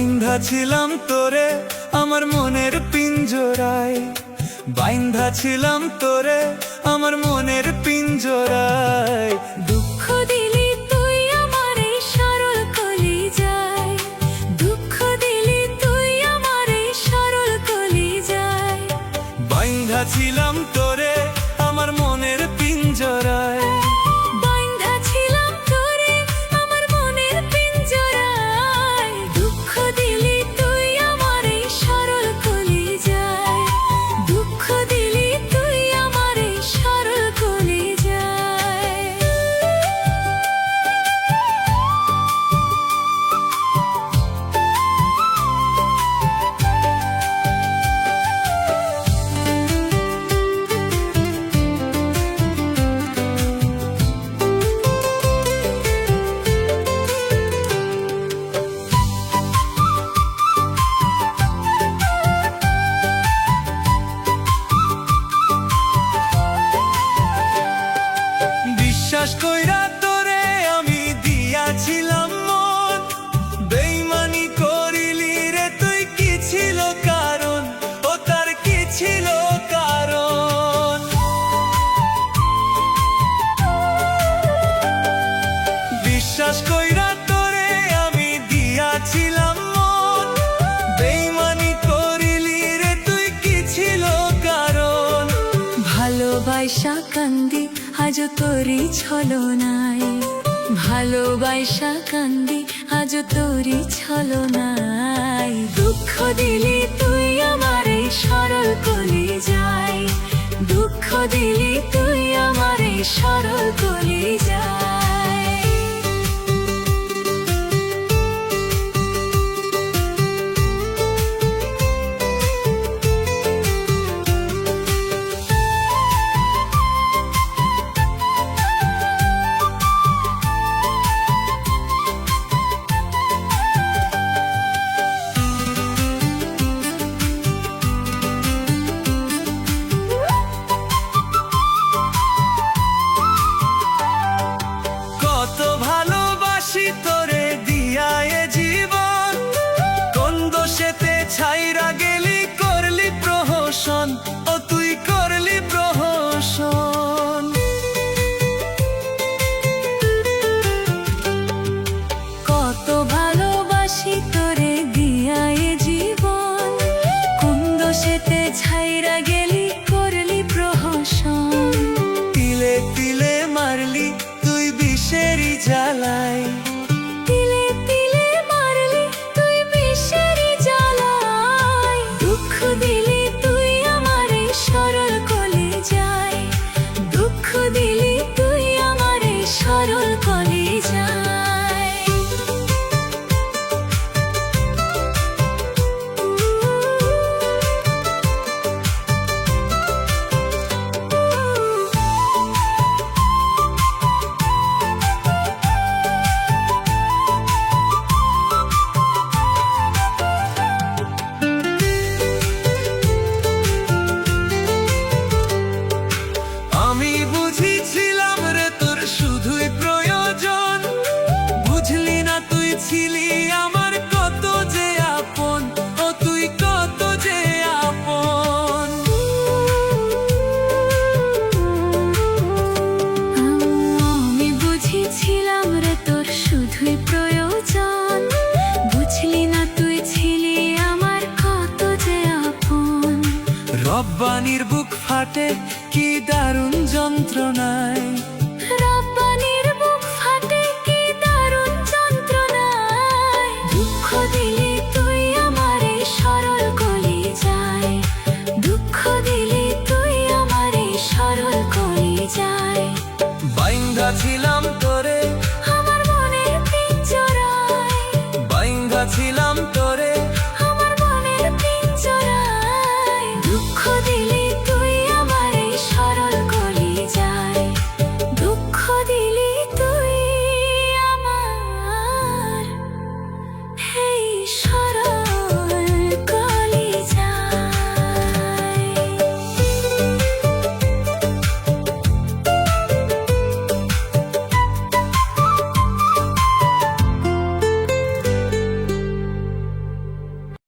বাইন্ধা ছিলাম তোরে আমার মনের পিঞ্জরায়, বাইন্ধা ছিলাম তোরে আমার মনের পিঞ্জরায়। দুঃখ দিলি তুই আমার এই সরল কলিজায়, দুঃখ দিলি তুই আমার এই সরল কলিজায়। বাইন্ধা ছিলাম তোরে আমার মনের পিঞ্জরায়, বাইন্ধা ছিলাম তোরে আমার মনের পিঞ্জরায়। দুঃখ দিলি তুই আমার এই সরল কলিজায়, দুঃখ দিলি তুই আমার এই সরল কলিজায়। বিশ্বাস কইরা তোরে আমি দিয়াছিলাম মন, বেইমানি করিলি রে তুই, কি ছিল কারণ? ও তার কি ছিল কারণ? বিশ্বাস কইরা তোরে আমি দিয়াছিলাম মন, বেইমানি করিলি রে তুই, কি ছিল কারণ? ভালোবাসা কান্দি আজ তোরই ছলনায়, ভালোবাসা কান্দি আজ তোরই ছলনায়। দুঃখ দিলি তুই আমার এই সরল কলিজায়, দুঃখ দিলি তুই আমার এই সরল কলিজায়। কত ভালোবাসি তোরে দিয়া এ জীবন, কোন দোষেতে ছাইরা গেলি করলি প্রহসন, ও তুই করলি প্রহসন। কত ভালোবাসি তোরে দিয়া এ জীবন, কোন দোষেতে ছাইরা গেলি করলি প্রহসন। তিলে তিলে মারলি তুই বিষেরি জ্বালায়, তিলে তিলে মারলি তুই বিষেরি জ্বালায়। দুঃখ দিলি তুই আমার এই সরল কলিজায়, দুঃখ দিলি তুই আমার এই সরল কলিজায়। আমি বুঝিছিলাম রে তোর শুধুই প্রয়োজন, বুঝলি না তুই ছিলি আমার কত যে আপন, ও তুই কত যে আপন। আমি বুঝেছিলাম রে তোর শুধুই প্রয়োজন, বুঝলি না তুই ছিলি আমার কত যে আপন। রব্বানির বুক ফাটে কি দারুণ যন্ত্রণায়, রব্বানির বুক ফাটে কি দারুণ যন্ত্রণায়। দুঃখ দিলি তুই আমার এই সরল কলিজায়, দুঃখ দিলি তুই আমার এই সরল কলিজায়। বাইন্ধা ছিলাম তোরে